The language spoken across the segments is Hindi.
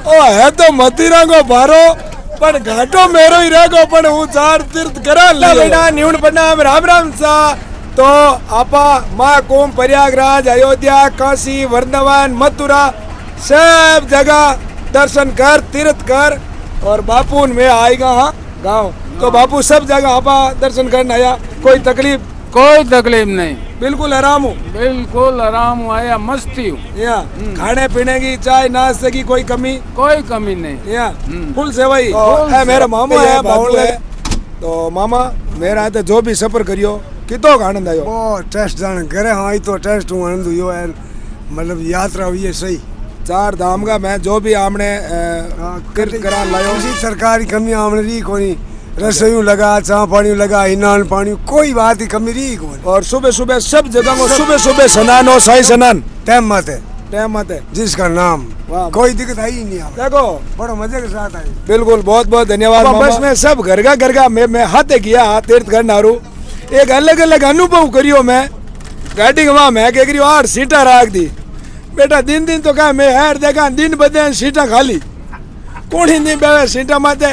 ओ है तो मथुरा को भारो पण घाटो मेरो ही रहेगो पण हूँ चार तीर्थ करा ले बेटा न्यून प्रणाम राम राम सा। तो आपा महाकुंभ प्रयागराज अयोध्या काशी वृंदावन मथुरा सब जगह दर्शन कर तीर्थ कर और बापू में आएगा हाँ गाँव तो बापू सब जगह आपा दर्शन करने आया। कोई तकलीफ नहीं, बिल्कुल आराम हूँ, बिल्कुल आराम हूँ, आया मस्ती हूँ। यहाँ खाने पीने की चाय नाश्ते की कोई कमी नहीं। यहाँ फुल सेवा ही। मेरा मामा है बाउल है तो मामा मेरा तो जो भी सफर करियो कितो आनंद आयो वो टेस्ट जान करे हाँ तो टेस्ट हूँ आनंद हुई है मतलब यात्रा हुई है सही। चार धाम का मैं जो भी हमने करा लायो किसी सरकारी कमी हमने रही कोई रसोई लगा चाह पानी लगा हिनान पानी कोई बात ही कमी रही कोई। और सुबह सुबह सब जगह को सुबह स्नान हो शाही स्नान टाइम मत है जिसका नाम कोई दिक्कत आई ही नहीं। देखो बड़ा मजे के साथ आई। बिल्कुल बहुत बहुत धन्यवाद। बस में सब घर का मैं हाथे किया तीर्थ करना एक अलग अलग अनुभव करियो। मैं गाड़ी वहाँ मैं कह करियो 8 सीटा राख दी बेटा दिन दिन तो कहा मैं हर देखा दिन बदे सीटा खाली कौन ही नहीं बेवे सीटा माते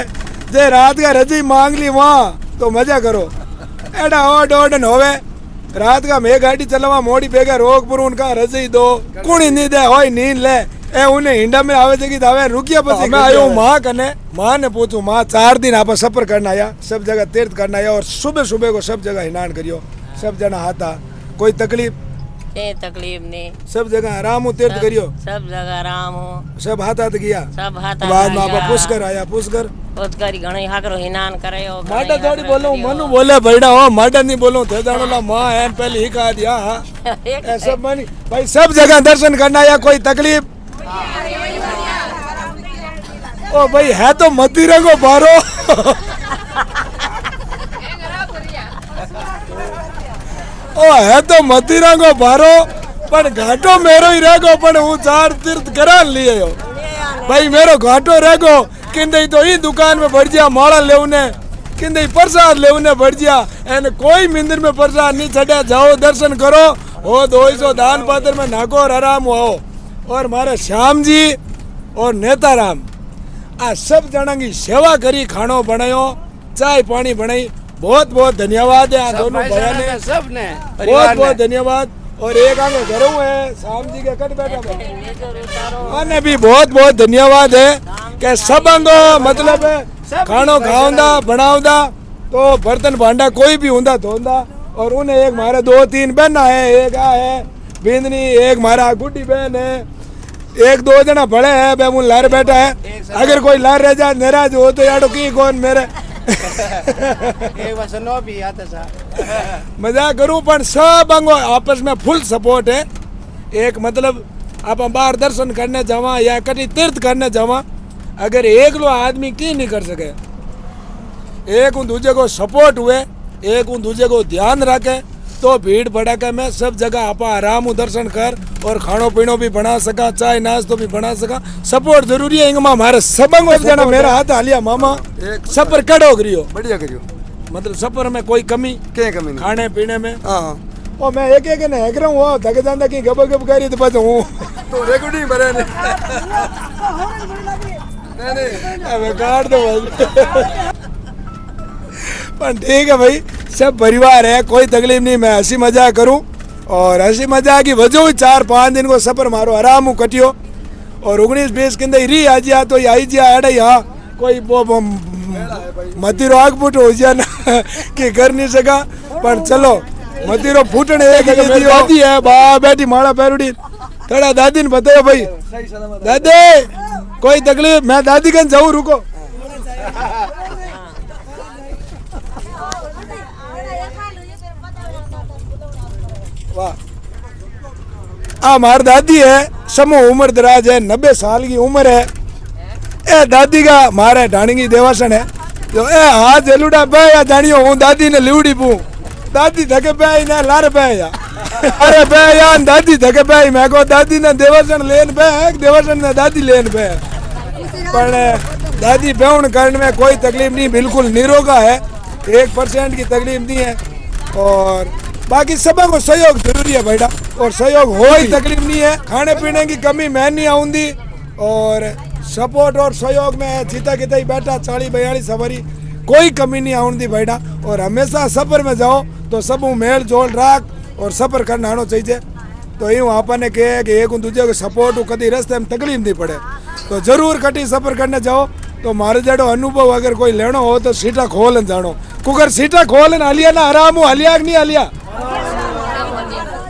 जे रात का रजी मांग ली वहाँ तो मजा करो एडा ओड ओडन होवे रात का मैं गाड़ी चलावा मोड़ी बेगा रोकपुर उनका रजी दो कौन नहीं दे होई नींद ले ए उन्हें हिंडा में आवे जगी दावे रुकिया पछी मैं आयो मां कने मां ने पूछूं मां 4 दिन आप सफर करना आया सब जगह तीर्थ करना आया और सुबह सुबह को सब जगह स्नान करियो सब जना हाथा कोई तकलीफ नहीं सब जगह आराम हो तीर्थ करियो सब जगह आराम हो सब हाथ किया सब हाथ बाद में आप पुष्कर आया पुष्कर पुष्कर घणी हाकरो हिनान करायो माटा थोड़ी बोलो मनु बोले बड़ा हो माटा नहीं बोलो थे जानो मां है पहले ही कहा दिया हां ऐसा मनी भाई सब जगह दर्शन करना या कोई तकलीफ ओ भाई है तो मथुरा को बारो ओ है तो मथुरा को बारो पर घाटो मेरो ही रहेगो पर हूँ 4 तीर्थ करा लिए हो भाई मेरो घाटो रहेगो किंदे तो ही दुकान में बढ़ जा माला लेउने किंदे प्रसाद लेउने बढ़ जा एन कोई मंदिर में प्रसाद नहीं छड़े जाओ दर्शन करो हो 200 दान पात्र में नाको और आराम हो। और मारे श्याम जी और नेताराम आ सब जना की सेवा करी खानो बनायो चाय पानी बनाई बहुत बहुत धन्यवाद है दोनों भैया ने सबने बहुत बहुत धन्यवाद। और एक आगे घर है श्याम जी के कट बैठा ने भी बहुत बहुत धन्यवाद है कि सब अंगो मतलब खानो खाऊंदा बनाऊंदा तो बर्तन भांडा कोई भी हुंदा धोंदा। और उन्हें एक मारे 2-3 बहना है एक आ है बिंदनी एक मारा गुड्डी बहन है 1-2 जना बड़े है बेमुन लार बैठा है अगर कोई लार रह जाए नाराज हो तो याडो की कौन मेरे एक वसनो भी आता सा मजाक करूं पर सब अंगो आपस में फुल सपोर्ट है। एक मतलब आप बाहर दर्शन करने जावा या कहीं तीर्थ करने जावा अगर एक लो आदमी की नहीं कर सके एक उन दूसरे को सपोर्ट हुए एक उन दूसरे को ध्यान रखे तो भीड़ भड़ाका में सब जगह आप आराम दर्शन कर और खानो पीनो भी बना सका चाय नाश्तो भी बना सका सपोर्ट जरूरी है इंगमा हमारे सबंग जना मेरा हाथ हालिया मामा एक सफर कड़ो करियो बढ़िया करियो मतलब सफर में कोई कमी क्या कमी खाने पीने में ओ मैं एक एक ने हेकरा हुआ थक जांदा की गब गब करी तो बस हूं तो रेकॉर्डिंग बरे ने नहीं अब काट दो पर ठीक है भाई सब परिवार है कोई तकलीफ नहीं मैं हंसी मजाक करूं और हंसी मजाक की वजह हुई 4-5 दिन को सफर मारो आराम कटियो और 19-20 के अंदर री आ जिया तो आई जिया अड़े यहाँ कोई मतीरो आग फूट हो जिया ना कि कर नहीं सका पर चलो मतीरो फूटने दादी है बा बेटी माड़ा पैरुडी थोड़ा दादी ने बताओ भाई दादी कोई तकलीफ मैं दादी कन जाऊँ रुको वाह हमारी दादी है समूह उम्र दराज है 90 साल की उम्र है ए दादी का मारे ढाणी देवासन है तो ए हाथ जलूडा पे या जानियो हूँ दादी ने लिवड़ी पू दादी थके पे ना लार पे या अरे पे या दादी थके पे मैं को दादी ने देवासन लेन पे देवासन ने दादी लेन पे पर दादी बेउन करने में कोई तकलीफ नहीं बिल्कुल निरोगा है 1% की तकलीफ नहीं है। और बाकी सब को सहयोग जरूरी है बेटा और सहयोग हो ही तकलीफ नहीं है खाने पीने की कमी मैं नहीं आऊंगी और सपोर्ट और सहयोग में जीता किता ही बैठा 40-42 सवारी कोई कमी नहीं आउंदी बैठा। और हमेशा सफर में जाओ तो सब मेल जोल राख और सफर करना आना चाहिए। तो यूँ आपने कहे कि एक दूजे को सपोर्ट हो, कभी रस्ते में तकलीफ नहीं पड़े। तो जरूर कटी सफर करने जाओ। तो मारे जड़ो अनुभव अगर कोई लेनो हो तो सीटा खोल जानो, कुकर सीटा खोल हलिया ना आराम हो, हलिया नहीं हलिया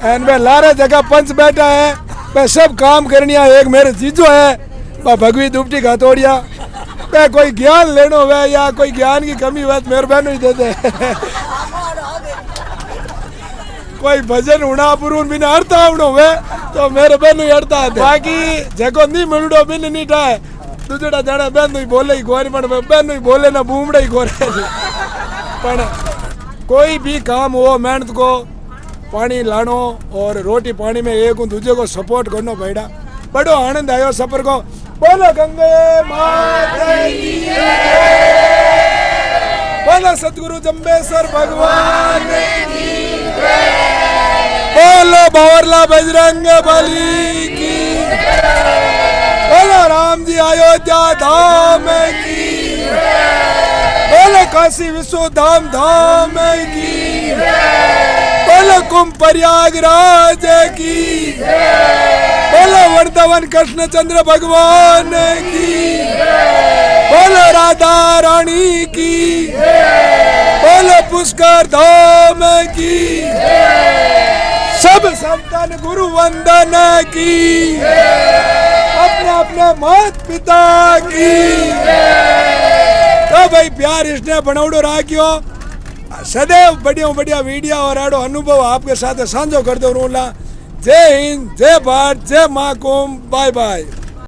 एन बे लारे जगह पंच बैठा है, मैं सब काम करनिया। एक मेरे जीजो है भगवी दुपटी घातोड़िया पे, कोई ज्ञान लेनो हुए या कोई ज्ञान की कमी हुए तो मेरे बहनों ही दे दे। कोई भजन उड़ा पुरून बिना हरता हुए तो मेरे बहनों ही हरता है। बाकी जको नहीं मिलडो बिन नहीं टाए दूसरा जाना बहनों ही बोले ही गोरी, पण बहनों ही बोले ना बूमड़ा ही गोरे। पण कोई भी काम हो मेहनत को पानी लानो और रोटी पानी में एक दूजे को सपोर्ट करनो बैठा। बड़ो आनंद आयो सफर को। बोलो गंगे माता की जय, बोलो सतगुरु जम्बेश्वर भगवान की जय, बोलो बावरला बजरंग बली की जय, बोलो राम जी अयोध्या धाम की जय, बोलो काशी विश्व धाम धाम की जय, बोलो कुंभ प्रयागराज की जय, बोलो वृंदावन कृष्ण चंद्र भगवान की जय, बोलो राधा रानी की जय, बोलो पुष्कर धाम की जय, सब संतान गुरु वंदन की जय, अपने अपने माता पिता की जय। तो भाई प्यार इसने बनवड़ो राखियो, सदैव बढ़िया बढ़िया वीडियो और आड़ो अनुभव आपके साथ साझो कर दो। जय हिंद, जय भारत, जय माँ कुंभ, बाय बाय।